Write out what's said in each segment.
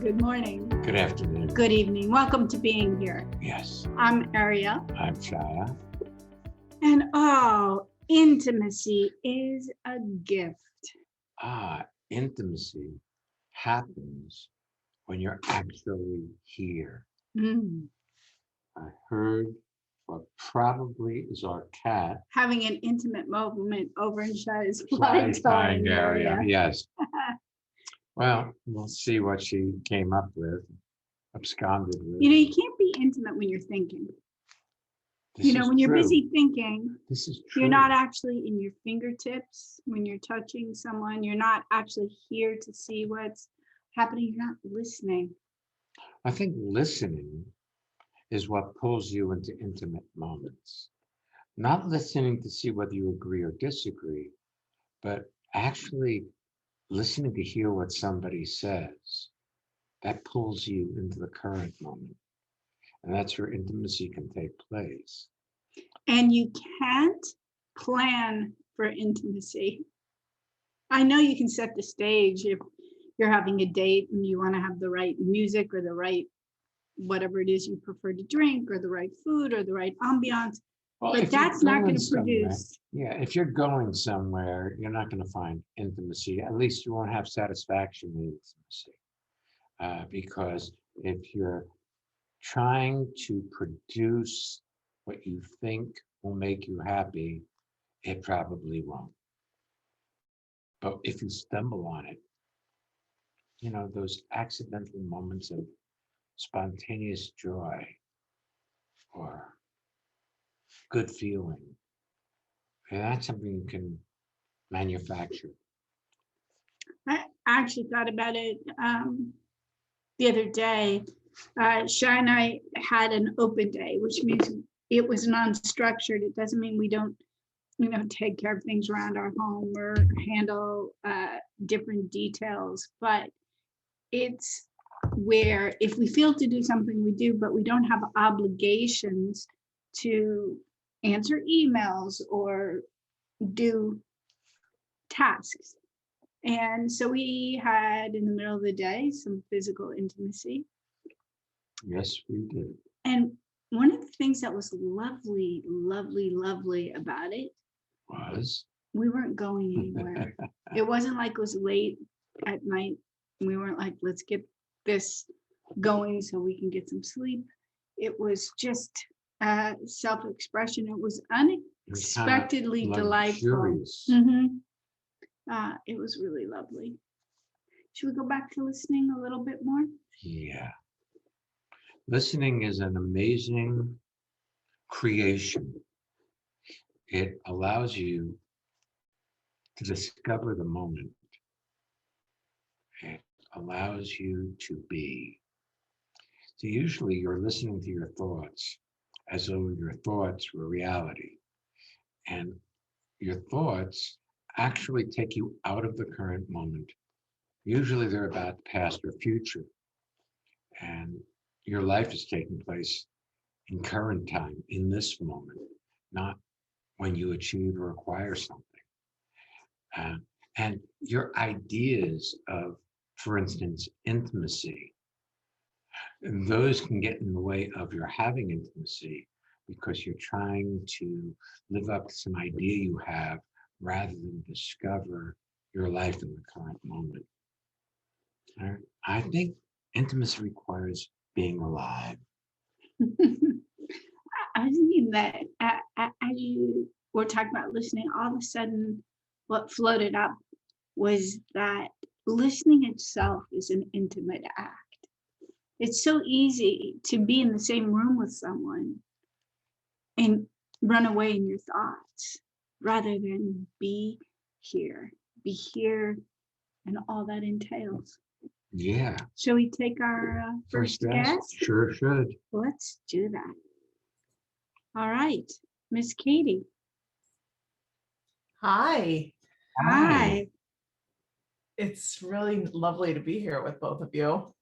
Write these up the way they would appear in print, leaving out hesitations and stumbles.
Good morning. Good afternoon. Good evening. Welcome to Being Here. Yes. I'm Ariel. I'm Shia. And intimacy is a gift. Intimacy happens when you're actually here. Mm. I heard what probably is our cat. Having an intimate moment over in Shia's Fly fly tying tying area. area. Yes. Well, we'll see what she came up with, absconded with. You can't be intimate when you're thinking. This is when you're true. busy thinking, This is true. you're not actually in your fingertips. When you're touching someone, you're not actually here to see what's happening. You're not listening. I think listening is what pulls you into intimate moments. Not listening to see whether you agree or disagree, but actually listening to hear what somebody says. That pulls you into the current moment. And that's where intimacy can take place. And you can't plan for intimacy. I know you can set the stage if you're having a date and you want to have the right music or the right whatever it is you prefer to drink or the right food or the right ambiance, Well, but if you're that's not going going to somewhere- produce. Yeah, if you're going somewhere, you're not going to find intimacy. At least you won't have satisfaction in intimacy. Because if you're trying to produce what you think will make you happy, it probably won't. But if you stumble on it, those accidental moments of spontaneous joy or good feeling, that's something you can manufacture. I actually thought about it the other day. Shai and I had an open day, which means it was non-structured. It doesn't mean we don't take care of things around our home or handle different details, but it's where if we feel to do something, we do, but we don't have obligations to answer emails or do tasks. And so we had in the middle of the day some physical intimacy. Yes, we did. And one of the things that was lovely, lovely, lovely about it Was we weren't going anywhere. It wasn't like it was late at night. We weren't like, let's get this going so we can get some sleep. It was just self-expression. It was unexpectedly delightful. luxurious. It was really lovely. Should we go back to listening a little bit more? Yeah. Listening is an amazing creation. It allows you to discover the moment. It allows you to be. So usually you're listening to your thoughts as though your thoughts were reality. And your thoughts actually take you out of the current moment. Usually they're about past or future. And your life is taking place in current time, in this moment, not when you achieve or acquire something. And your ideas of, for instance, intimacy, and those can get in the way of your having intimacy because you're trying to live up to some idea you have rather than discover your life in the current moment. I think intimacy requires being alive. I was thinking that as you were talking about listening, all of a sudden what floated up was that listening itself is an intimate act. It's so easy to be in the same room with someone and run away in your thoughts rather than be here and all that entails. Yeah. Shall we take our first guest? Sure should. Let's do that. All right, Miss Katie. Hi. Hi. It's really lovely to be here with both of you.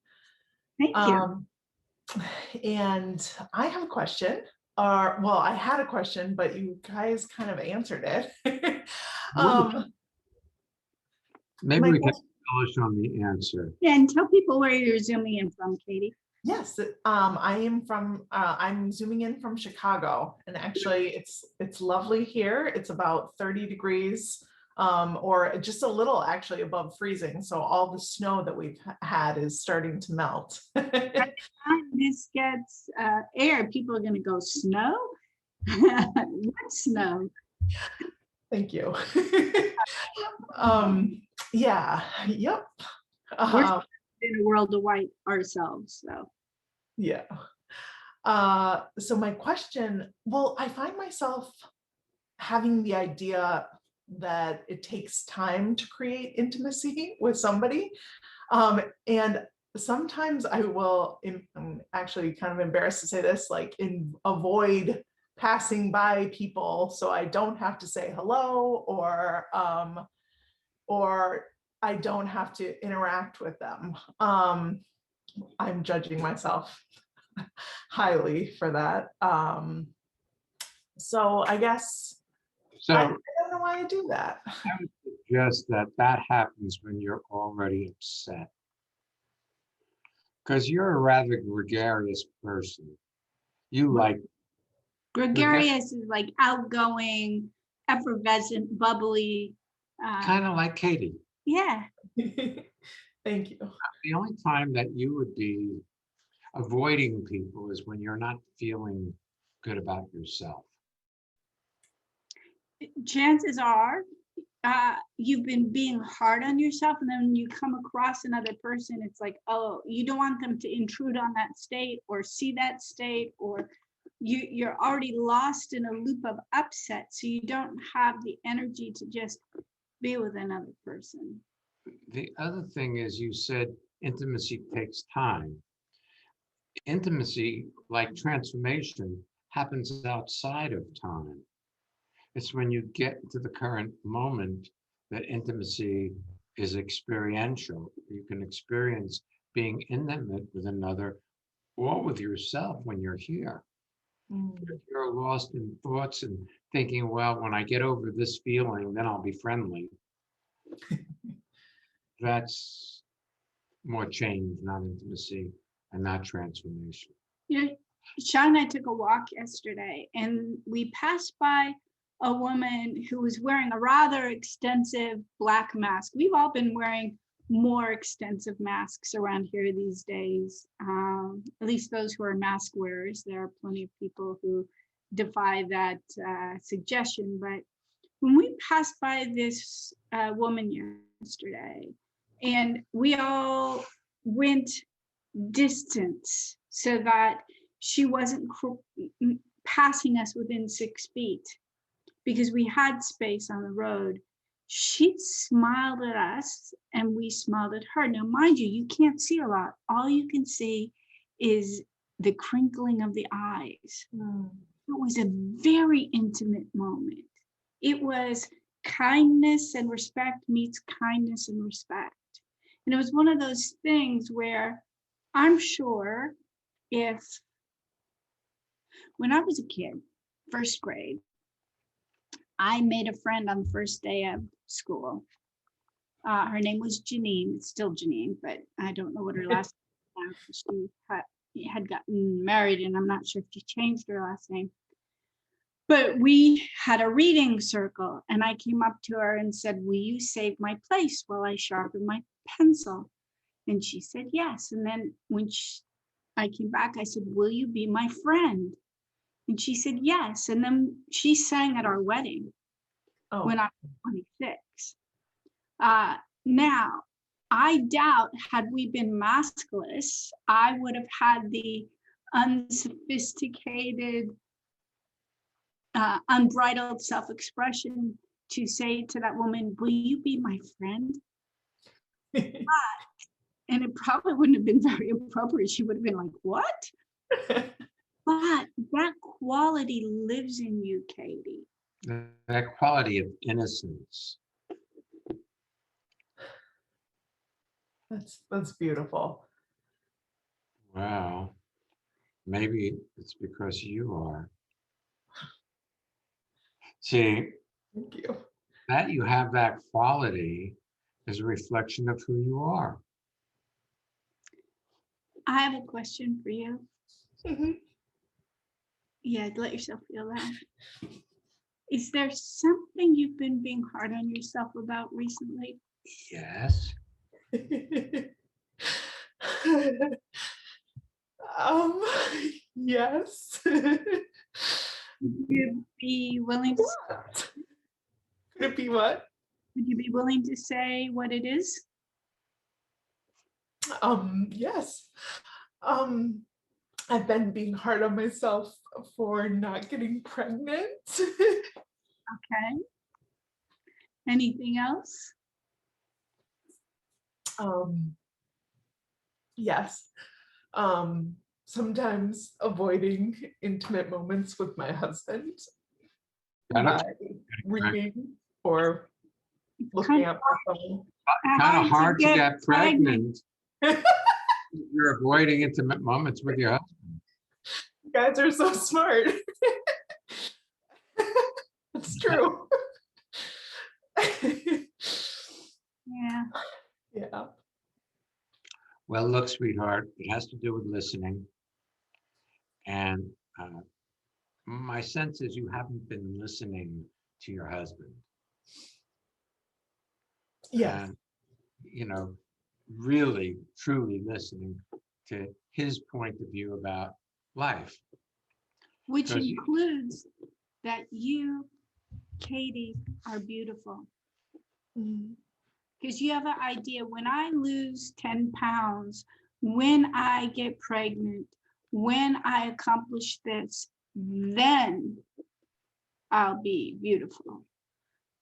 Thank you. And I have a question, I had a question, but you guys kind of answered it. Maybe we can bullish on the answer. And tell people where you're zooming in from, Katie. Yes, I'm zooming in from Chicago, and actually it's lovely here. It's about 30 degrees, or just a little actually above freezing. So all the snow that we've had is starting to melt. Time this gets air, people are gonna go, snow? What snow? Thank you. Yeah, yep. We're in a world of white ourselves, so. Yeah. So my question, well, I find myself having the idea that it takes time to create intimacy with somebody. And sometimes I will, I'm actually kind of embarrassed to say this, like avoid passing by people so I don't have to say hello, or I don't have to interact with them. I'm judging myself highly for that. So I guess I So don't know why I do that. just that happens when you're already upset. Because you're a rather gregarious person. You like, Gregarious is like outgoing, effervescent, bubbly. kind of like Katie. Yeah, Thank you. The only time that you would be avoiding people is when you're not feeling good about yourself. chances are you've been being hard on yourself, and then when you come across another person, it's like, oh, you don't want them to intrude on that state or see that state, or you're already lost in a loop of upset, so you don't have the energy to just be with another person. The other thing is, you said intimacy takes time. Intimacy, like transformation, happens outside of time. It's when you get to the current moment that intimacy is experiential. You can experience being intimate with another or with yourself when you're here. If you're lost in thoughts and thinking, well, when I get over this feeling, then I'll be friendly. That's more change, not intimacy, and not transformation. You know, Sean and I took a walk yesterday, and we passed by a woman who was wearing a rather extensive black mask. We've all been wearing more extensive masks around here these days, at least those who are mask wearers. There are plenty of people who defy that suggestion. But when we passed by this woman yesterday, and we all went distance so that she wasn't passing us within 6 feet, because we had space on the road, she smiled at us and we smiled at her. Now, mind you, you can't see a lot. All you can see is the crinkling of the eyes. It was a very intimate moment. It was kindness and respect meets kindness and respect. And it was one of those things where I'm sure when I was a kid, first grade, I made a friend on the first day of school. Her name was Janine. It's still Janine, but I don't know what her last name was. She had gotten married, and I'm not sure if she changed her last name. But we had a reading circle, and I came up to her and said, will you save my place while I sharpen my pencil? And she said yes. And then when I came back, I said, will you be my friend? And she said yes. And then she sang at our wedding when I was 26. Now, I doubt, had we been maskless, I would have had the unsophisticated, unbridled self-expression to say to that woman, will you be my friend? And it probably wouldn't have been very appropriate. She would have been like, what? But that quality lives in you, Katie. That quality of innocence. That's beautiful. Wow. Maybe it's because you are. See, Thank you. that you have that quality is a reflection of who you are. I have a question for you. Mhm. Yeah, let yourself feel that. Is there something you've been being hard on yourself about recently? Yes. Um, yes. Would you be willing to, What? Could it be what? would you be willing to say what it is? Yes. Um, I've been being hard on myself for not getting pregnant. Okay. Anything else? Um, yes. Sometimes avoiding intimate moments with my husband Kind by reading or looking Kind at my phone. of hard to get pregnant. pregnant. You're avoiding intimate moments with your husband. You guys are so smart. It's true. Yeah. Yeah. Well, look, sweetheart, it has to do with listening. And my sense is you haven't been listening to your husband. Yes. And, really, truly listening to his point of view about life. Which Because you- includes that you, Katie, are beautiful. Mm. Because you have an idea, when I lose 10 pounds, when I get pregnant, when I accomplish this, then I'll be beautiful.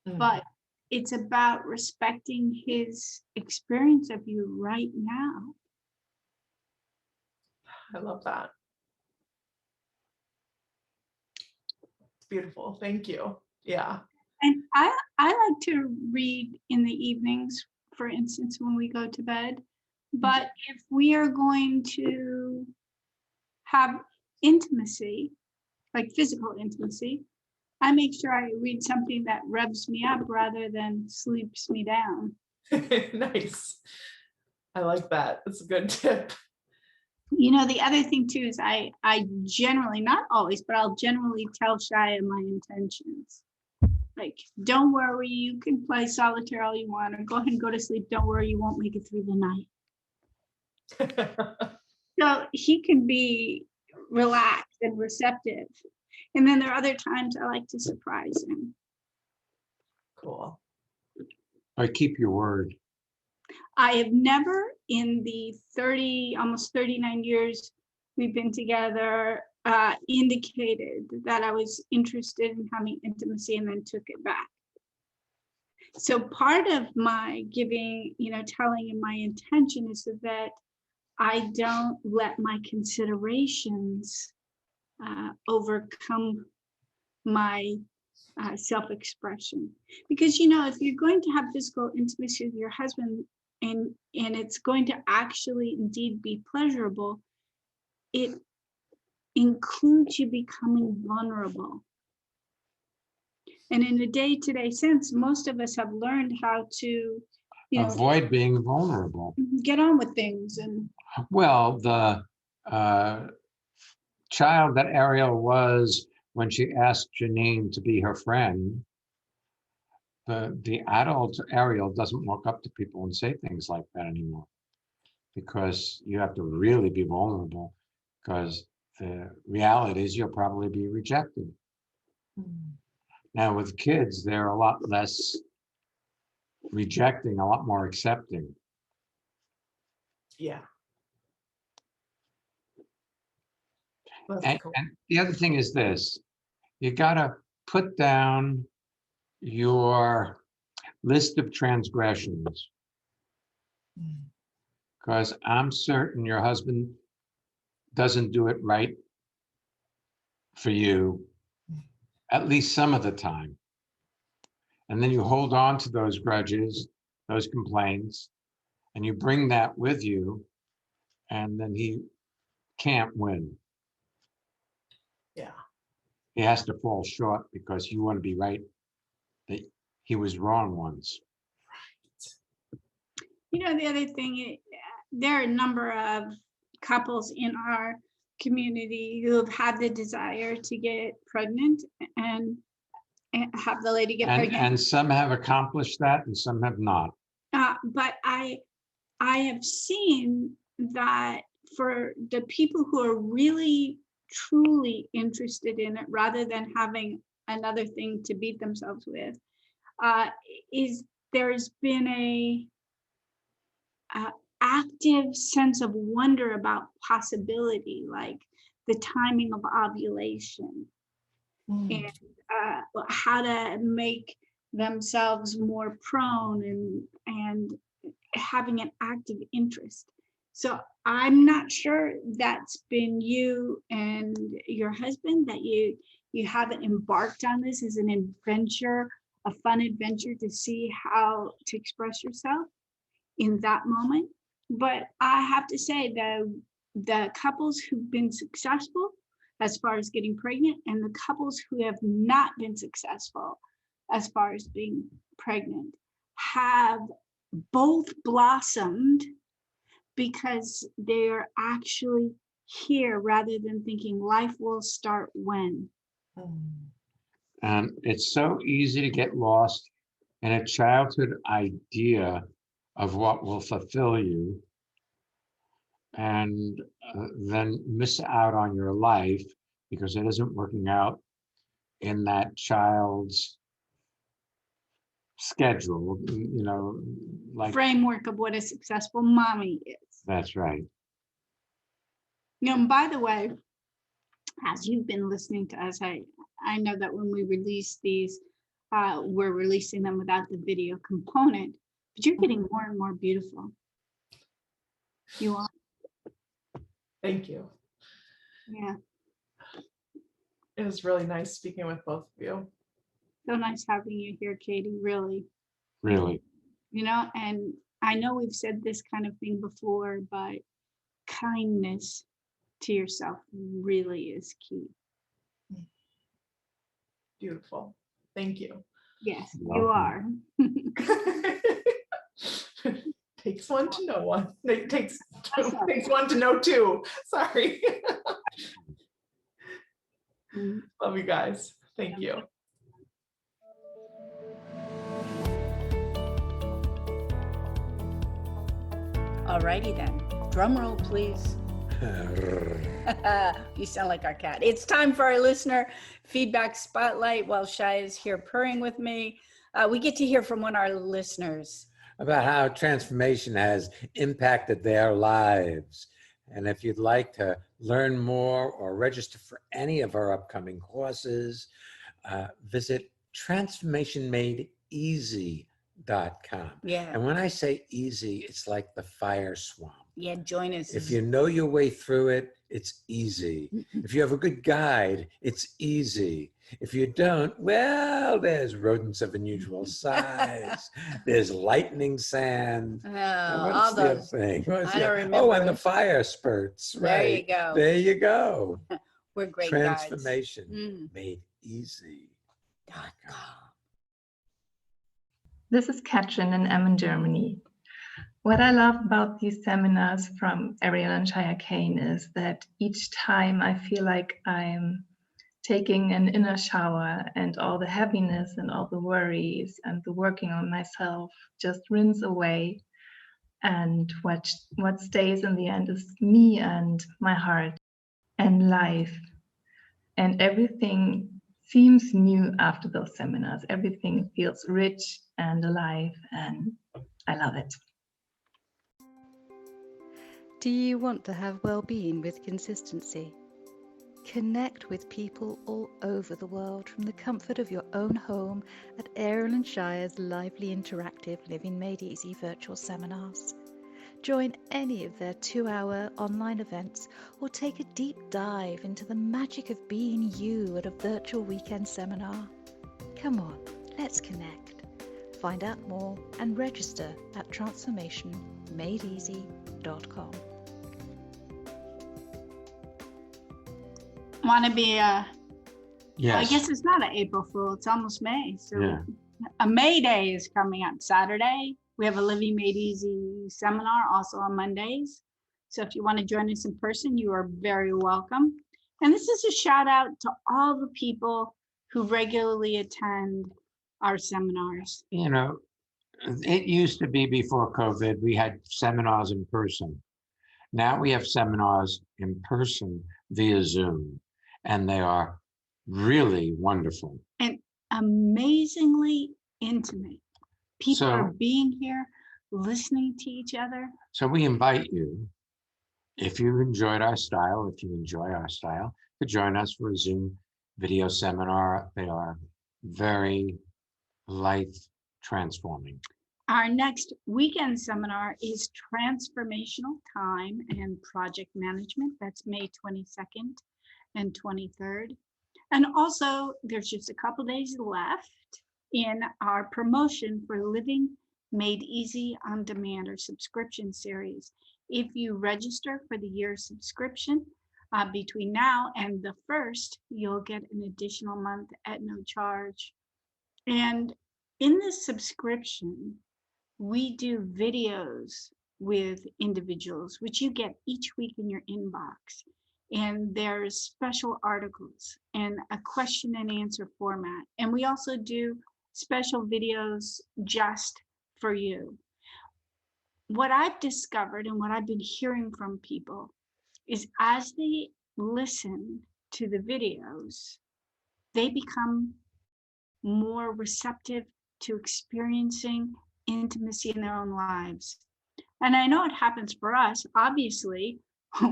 Mm. But it's about respecting his experience of you right now. I love that. It's beautiful. Thank you. Yeah. And I like to read in the evenings, for instance, when we go to bed. But if we are going to have intimacy, like physical intimacy, I make sure I read something that revs me up rather than sleeps me down. Nice. I like that. That's a good tip. The other thing too is I generally, not always, but I'll generally tell Shia my intentions. Like, don't worry, you can play solitaire all you want, or go ahead and go to sleep. Don't worry, you won't make it through the night. So he can be relaxed and receptive. And then there are other times I like to surprise him. Cool. I keep your word. I have never in the almost 39 years we've been together, indicated that I was interested in having intimacy and then took it back. So part of my giving, telling him my intention is so that I don't let my considerations overcome my self-expression. Because, if you're going to have physical intimacy with your husband and it's going to actually indeed be pleasurable, it includes you becoming vulnerable. And in a day-to-day sense, most of us have learned how to, Avoid being vulnerable. get on with things. And Well, the child that Ariel was when she asked Janine to be her friend, the adult Ariel doesn't walk up to people and say things like that anymore, because you have to really be vulnerable, because the reality is you'll probably be rejected. Mm. Now with kids, they're a lot less rejecting, a lot more accepting. Yeah. That's And, cool. and the other thing is this, you gotta put down your list of transgressions, Mm. because I'm certain your husband doesn't do it right for you at least some of the time. And then you hold on to those grudges, those complaints, and you bring that with you, and then he can't win. Yeah. He has to fall short because you want to be right, that he was wrong once. The other thing, there are a number of couples in our community who have had the desire to get pregnant and have the lady get pregnant. And some have accomplished that and some have not. But I have seen that for the people who are really truly interested in it, rather than having another thing to beat themselves with, there's been a active sense of wonder about possibility, like the timing of ovulation and how to make themselves more prone and having an active interest. So I'm not sure that's been you and your husband, that you haven't embarked on this as an adventure, a fun adventure to see how to express yourself in that moment. But I have to say the couples who've been successful as far as getting pregnant and the couples who have not been successful as far as being pregnant have both blossomed because they're actually here rather than thinking life will start when. And it's so easy to get lost in a childhood idea of what will fulfill you, and then miss out on your life because it isn't working out in that child's schedule, like Framework of what a successful mommy is. That's right. And by the way, as you've been listening to us, I know that when we release these, we're releasing them without the video component, but you're getting more and more beautiful. You are. Thank you. Yeah. It was really nice speaking with both of you. So nice having you here, Katie, really. Really. And I know we've said this kind of thing before, but kindness to yourself really is key. Beautiful. Thank you. Yes, you Welcome. are. Takes one to know one. It takes one to know two. Sorry. Love you guys. Thank you. Alrighty then, drum roll please. You sound like our cat. It's time for our listener feedback spotlight while Shai is here purring with me. We get to hear from one of our listeners about how transformation has impacted their lives. And if you'd like to learn more or register for any of our upcoming courses, visit transformationmadeeasy.com. Yeah. And when I say easy, it's like the fire swamp. Yeah, join us. If you know your way through it, it's easy. If you have a good guide, it's easy. If you don't, well, there's rodents of unusual size. There's lightning sand. Oh, What's all the other those. thing? I don't remember. Oh, and the fire spurts. There you Right. go. There you go. We're great Transformation made easy. guides. This is Katrin in Emmen, Germany. What I love about these seminars from Ariel and Shia Kane is that each time I feel like I'm taking an inner shower and all the heaviness and all the worries and the working on myself just rinse away. And what stays in the end is me and my heart and life. And everything seems new after those seminars. Everything feels rich and alive, and I love it. Do you want to have well-being with consistency? Connect with people all over the world from the comfort of your own home at Ariel and Shia's lively interactive Living Made Easy virtual seminars. Join any of their 2-hour online events or take a deep dive into the magic of being you at a virtual weekend seminar. Come on, let's connect. Find out more and register at transformationmadeeasy.com. Want to be Yes. I guess it's not an April Fool, it's almost May. So Yeah. a May Day is coming up Saturday. We have a Living Made Easy seminar also on Mondays. So if you want to join us in person, you are very welcome. And this is a shout out to all the people who regularly attend our seminars. You know, it used to be before COVID, we had seminars in person. Now we have seminars in person via Zoom, and they are really wonderful. And amazingly intimate. People are So- being here, listening to each other. So we invite you, if you've enjoyed our style, if you enjoy our style, to join us for a Zoom video seminar. They are very life transforming. Our next weekend seminar is Transformational Time and Project Management. That's May 22nd and 23rd. And also, there's just a couple days left in our promotion for Living Made Easy on Demand or subscription series. If you register for the year subscription between now and the 1st, you'll get an additional month at no charge. And in this subscription, we do videos with individuals, which you get each week in your inbox. And there's special articles and a question and answer format. And we also do special videos just for you. What I've discovered and what I've been hearing from people is as they listen to the videos, they become more receptive to experiencing intimacy in their own lives. And I know it happens for us. Obviously,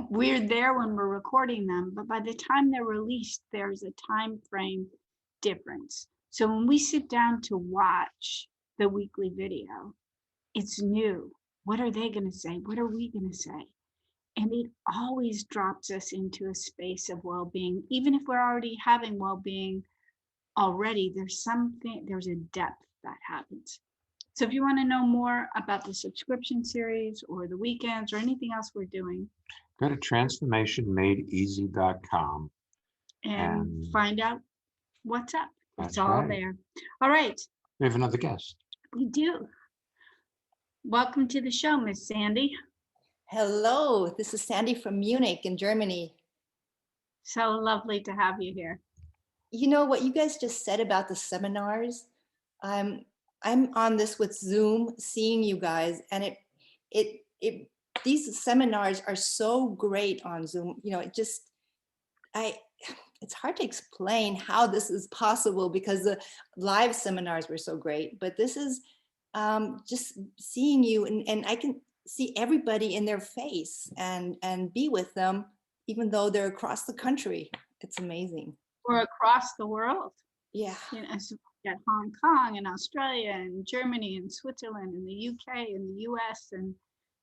we're there when we're recording them, but by the time they're released, there's a time frame difference. So when we sit down to watch the weekly video, it's new. What are they going to say? What are we going to say? And it always drops us into a space of well-being. Even if we're already having well-being already, there's a depth that happens. So if you want to know more about the subscription series or the weekends or anything else we're doing, Go to transformationmadeeasy.com. and find out what's up. It's That's all right. there. All right, We have another guest. we do. Welcome to the show, Miss Sandy. Hello, this is Sandy from Munich in Germany. So lovely to have you here. You know what you guys just said about the seminars? I'm on this with Zoom, seeing you guys, and these seminars are so great on Zoom. You know, it's hard to explain how this is possible because the live seminars were so great, but this is just seeing you and I can see everybody in their face and be with them, even though they're across the country. It's amazing. Or across the world. Yeah. You know, so we got Hong Kong and Australia and Germany and Switzerland and the UK and the US and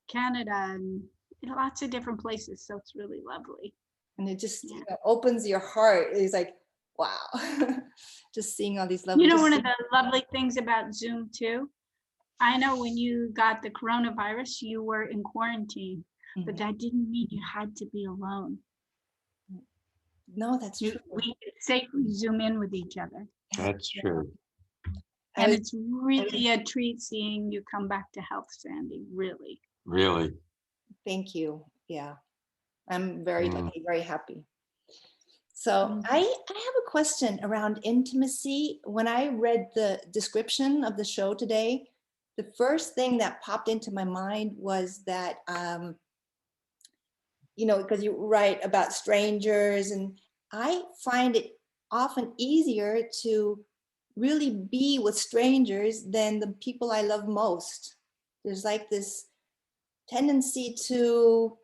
Canada and lots of different places. So it's really lovely. And it just opens your heart. It's like, wow, just seeing all these lovely. You know, one of the lovely things about Zoom too, I know when you got the coronavirus, you were in quarantine, but that didn't mean you had to be alone. No, that's true. We could safely Zoom in with each other. That's true. And it's really a treat seeing you come back to health, Sandy, really. Really. Thank you. Yeah, I'm very lucky, very happy. So I have a question around intimacy. When I read the description of the show today, the first thing that popped into my mind was that, you know, because you write about strangers, and I find it often easier to really be with strangers than the people I love most. There's like this tendency to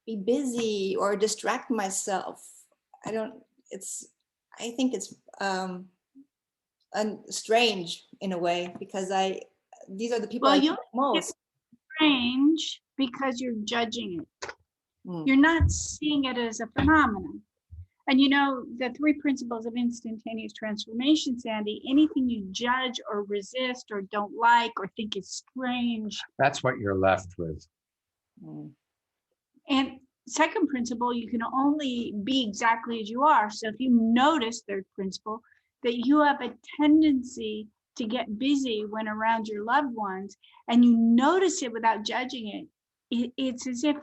be busy or distract myself. I think it's strange in a way, because these are the people I love most. Strange because you're judging it. You're not seeing it as a phenomenon. And you know, the 3 principles of instantaneous transformation, Sandy, anything you judge or resist or don't like or think is strange. That's what you're left with. And second principle, you can only be exactly as you are. So if you notice, third principle, that you have a tendency to get busy when around your loved ones, and you notice it without judging it, it's as if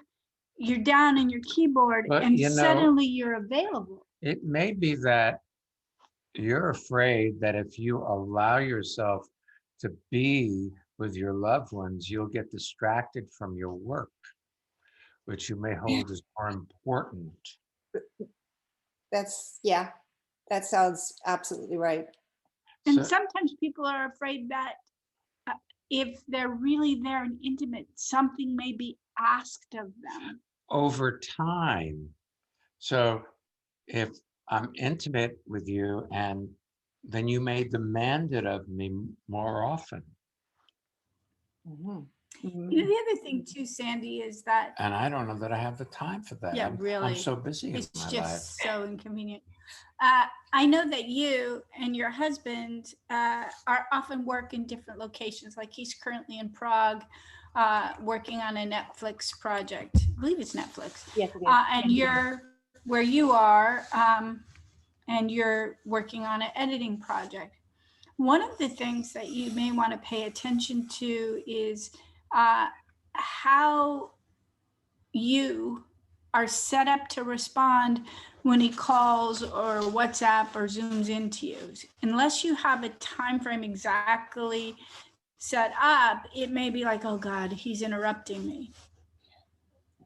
you're down in your keyboard But, and you know, suddenly you're available. it may be that you're afraid that if you allow yourself to be with your loved ones, you'll get distracted from your work, which you may hold as more important. Yeah, that sounds absolutely right. And So- sometimes people are afraid that if they're really there and intimate, something may be asked of them. over time. So if I'm intimate with you, and then you may demand it of me more often. Mhm. You know, the other thing too, Sandy, is that And I don't know that I have the time for that. Yeah, I'm really. so busy in it's my life. just so inconvenient. I know that you and your husband are often work in different locations. Like he's currently in Prague, working on a Netflix project. I believe it's Netflix. Yes, it is. And you're where you are, and you're working on an editing project. One of the things that you may want to pay attention to is how you are set up to respond when he calls or WhatsApp or Zooms into you. Unless you have a time frame exactly set up, it may be like, oh God, he's interrupting me.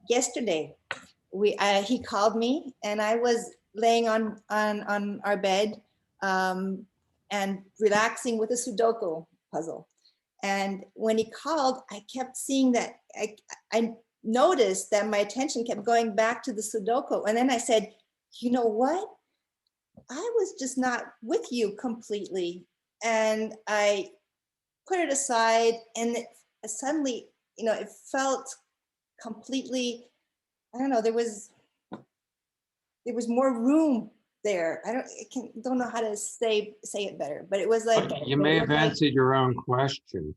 Yesterday, he called me, and I was laying on our bed and relaxing with a Sudoku puzzle. And when he called, I kept seeing that I noticed that my attention kept going back to the Sudoku. And then I said, you know what? I was just not with you completely. And I put it aside, and suddenly, it felt completely, I don't know, there was more room there. I don't know how to say it better, but it was like, You may have answered your own question.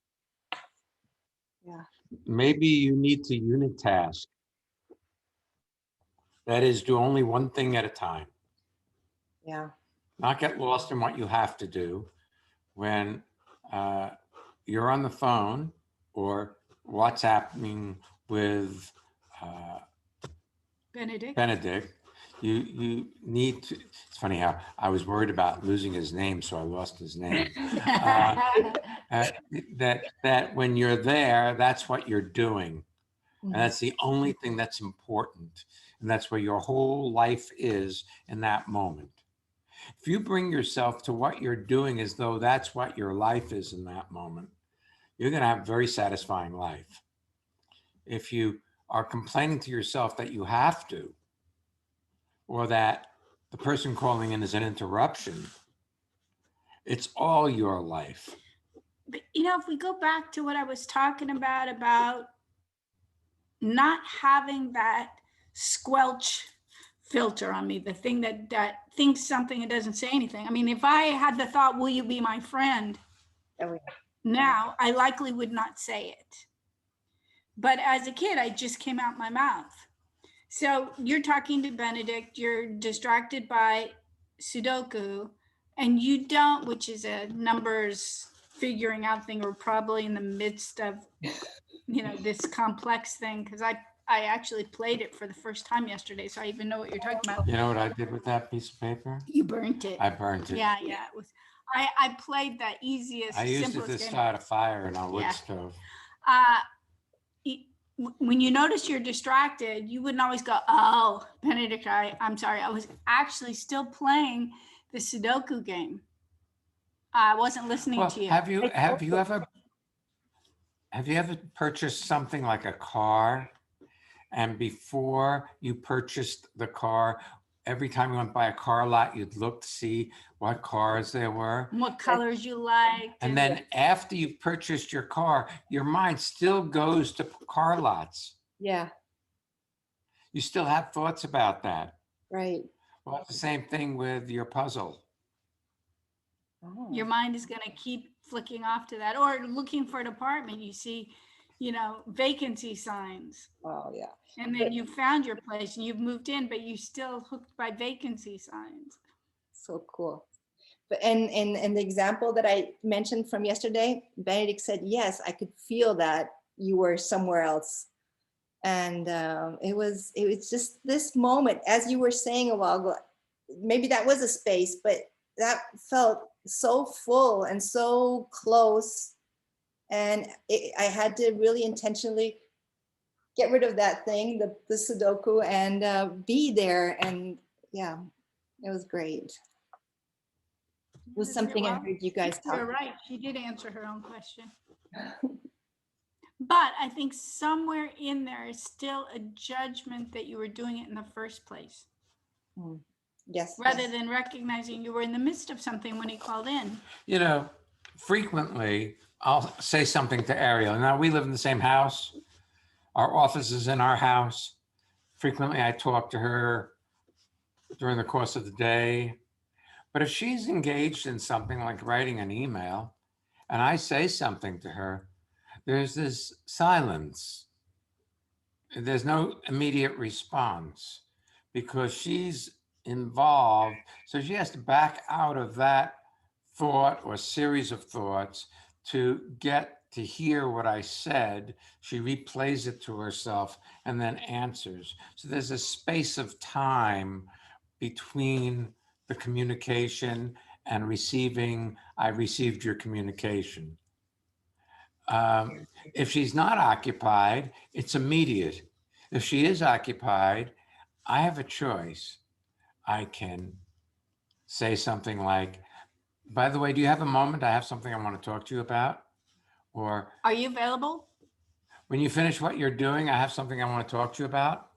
Yeah. Maybe you need to unitask. That is, do only one thing at a time. yeah. Not get lost in what you have to do. When you're on the phone or WhatsApping with Benedict, you need to, it's funny how I was worried about losing his name, so I lost his name. That when you're there, that's what you're doing. And that's the only thing that's important. And that's where your whole life is in that moment. If you bring yourself to what you're doing as though that's what your life is in that moment, you're going to have a very satisfying life. If you are complaining to yourself that you have to, or that the person calling in is an interruption, it's all your life. But if we go back to what I was talking about not having that squelch filter on me, the thing that thinks something and doesn't say anything. I mean, if I had the thought, will you be my friend? Oh, yeah. Now, I likely would not say it. But as a kid, I just came out my mouth. So you're talking to Benedict, you're distracted by Sudoku, and you don't, which is a numbers figuring out thing, or probably in the midst of, this complex thing, because I actually played it for the first time yesterday, so I even know what you're talking about. You know what I did with that piece of paper? You burnt it. I burnt it. Yeah, it was. I played the easiest, I used it simplest to game. start a fire in our wood Yeah. stove. When you notice you're distracted, you wouldn't always go, oh, Benedict, I'm sorry. I was actually still playing the Sudoku game. I wasn't listening Well, to you. have you ever purchased something like a car, and before you purchased the car, every time you went by a car lot, you'd look to see what cars there were? What colors you liked. And then after you've purchased your car, your mind still goes to car lots. Yeah, You still have thoughts about that. right. Well, it's the same thing with your puzzle. Oh. Your mind is going to keep flicking off to that, or looking for an apartment. You see, vacancy signs, Oh, yeah. and then you found your place and you've moved in, but you still hooked by vacancy signs. So cool. But and the example that I mentioned from yesterday, Benedict said, yes, I could feel that you were somewhere else. And it was just this moment, as you were saying a while ago, maybe that was a space, but that felt so full and so close. And I had to really intentionally get rid of that thing, the Sudoku, and be there. And yeah, it was great. It was something I Well, heard you guys talk You're about. right. She did answer her own question. But I think somewhere in there is still a judgment that you were doing it in the first place, Yes. rather yes. than recognizing you were in the midst of something when he called in. You know, frequently I'll say something to Ariel. Now we live in the same house. Our office is in our house. Frequently I talk to her during the course of the day. But if she's engaged in something like writing an email and I say something to her, there's this silence. There's no immediate response because she's involved. So she has to back out of that thought or series of thoughts to get to hear what I said. She replays it to herself and then answers. So there's a space of time between the communication and receiving, I received your communication. If she's not occupied, it's immediate. If she is occupied, I have a choice. I can say something like, by the way, do you have a moment? I have something I want to talk to you about. Or Are you available? when you finish what you're doing, I have something I want to talk to you about.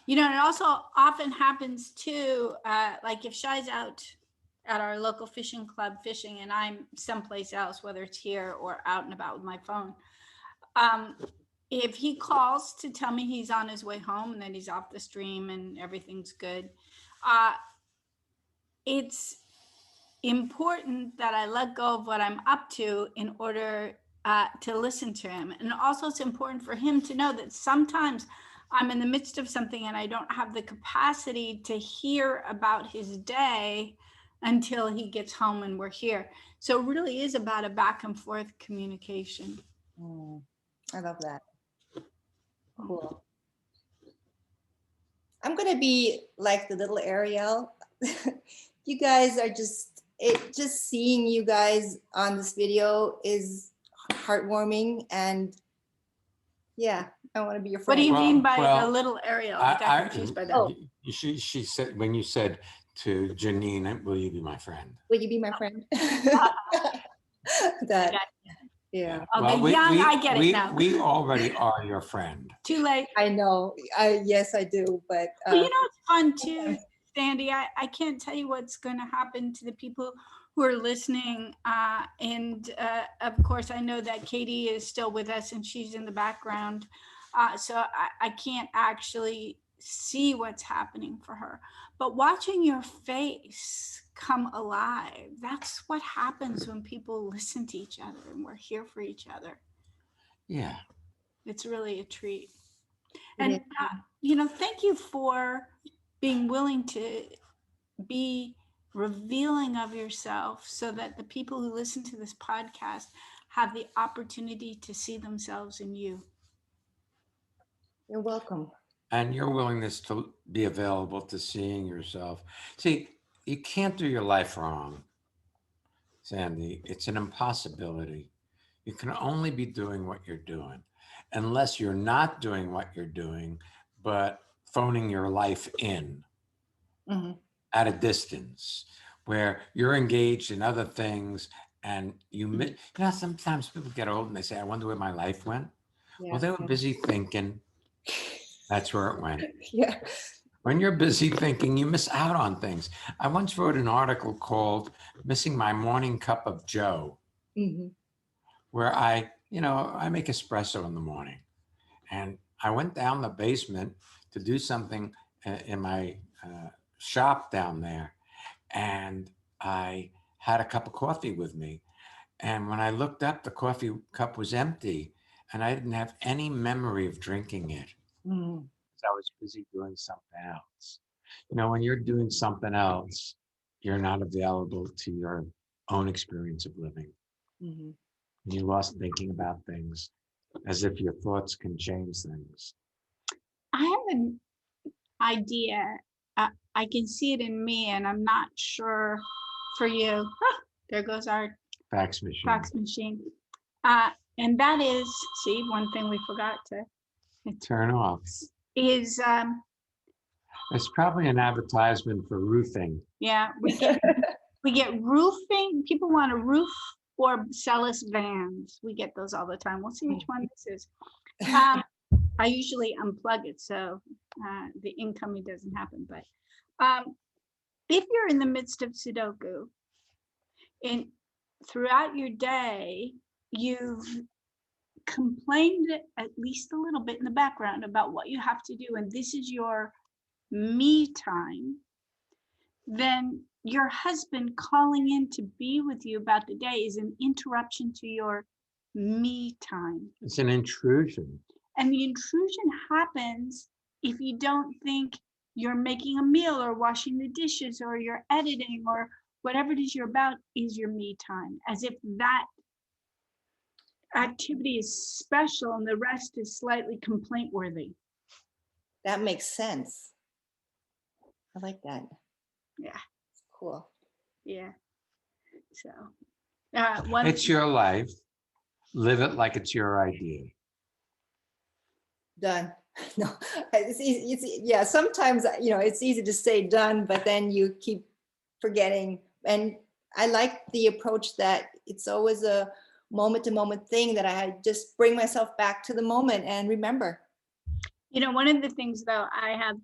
You know, it also often happens too, like if Shai's out at our local fishing club fishing and I'm someplace else, whether it's here or out and about with my phone. If he calls to tell me he's on his way home and that he's off the stream and everything's good, it's important that I let go of what I'm up to in order to listen to him. And also it's important for him to know that sometimes I'm in the midst of something and I don't have the capacity to hear about his day until he gets home and we're here. So it really is about a back and forth communication. I love that. Cool. I'm gonna be like the little Ariel. You guys are just seeing you guys on this video is heartwarming, and yeah, I want to be your What do friend. you mean by Well, a little Ariel? I got confused by that. Oh. She said, when you said to Janine, will you be my friend? Will you be my friend? That, yeah. Okay, I get it now. We already are your friend. Too late. I know. Yes, I do. But Well, you know, it's fun too, Sandy. I can't tell you what's going to happen to the people who are listening. Of course, I know that Katie is still with us and she's in the background. So I can't actually see what's happening for her. But watching your face come alive, that's what happens when people listen to each other and we're here for each other. Yeah. It's really a treat. And, you know, thank you for being willing to be revealing of yourself so that the people who listen to this podcast have the opportunity to see themselves in you. You're welcome. And your willingness to be available to seeing yourself. See, you can't do your life wrong, Sandy. It's an impossibility. You can only be doing what you're doing, unless you're not doing what you're doing, but phoning your life in at a distance where you're engaged in other things and you know, sometimes people get old and they say, I wonder where my life went. Yeah. Well, they were busy thinking. That's where it went. Yeah. When you're busy thinking, you miss out on things. I once wrote an article called Missing My Morning Cup of Joe, where I make espresso in the morning. And I went down the basement to do something in my shop down there. And I had a cup of coffee with me. And when I looked up, the coffee cup was empty and I didn't have any memory of drinking it. I was busy doing something else. You know, when you're doing something else, you're not available to your own experience of living. You lost thinking about things as if your thoughts can change things. I have an idea. I can see it in me, and I'm not sure for you. There goes our Fax machine. fax machine. And that is, see, one thing we forgot to Turn off. is, It's probably an advertisement for roofing. yeah, we get roofing. People want to roof or sell us vans. We get those all the time. We'll see which one this is. I usually unplug it, so the incoming doesn't happen. But if you're in the midst of Sudoku and throughout your day, you've complained at least a little bit in the background about what you have to do, and this is your me time, then your husband calling in to be with you about the day is an interruption to your me time. It's an intrusion. And the intrusion happens if you don't think you're making a meal or washing the dishes or you're editing or whatever it is you're about is your me time, as if that activity is special and the rest is slightly complaint worthy. That makes sense. I like that. Yeah. Cool. Yeah. So one, It's your life. Live it like it's your idea. Done. No, it's easy. Yeah, sometimes, it's easy to say done, but then you keep forgetting. And I like the approach that it's always a moment to moment thing, that I just bring myself back to the moment and remember. one of the things though I have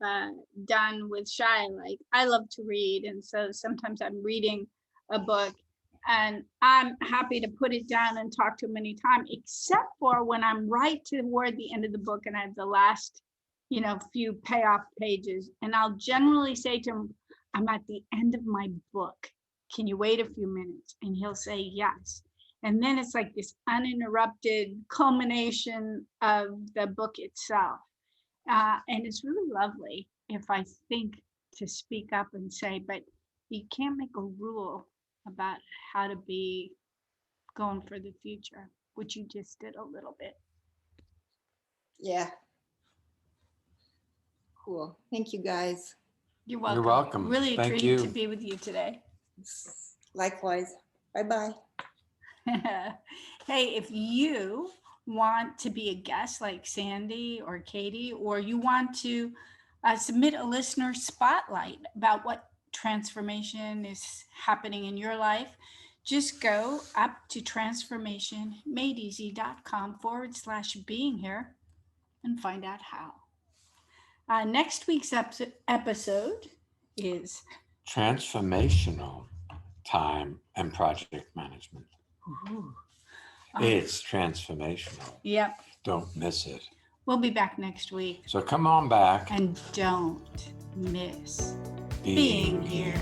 done with Shai, like I love to read. And so sometimes I'm reading a book and I'm happy to put it down and talk to him anytime, except for when I'm right toward the end of the book and I have the last, few payoff pages. And I'll generally say to him, I'm at the end of my book. Can you wait a few minutes? And he'll say yes. And then it's like this uninterrupted culmination of the book itself. And it's really lovely if I think to speak up and say, but you can't make a rule about how to be going for the future, which you just did a little bit. Yeah. Cool. Thank you, guys. You're welcome. You're welcome. Really a Thank treat you. to be with you today. Likewise. Bye-bye. Hey, if you want to be a guest like Sandy or Katie, or you want to submit a listener spotlight about what transformation is happening in your life, just go up to transformationmadeeasy.com/being here and find out how. Next week's episode is Transformational time and project management. It's transformational. Yep. Don't miss it. We'll be back next week. So come on back. And don't miss Being being here.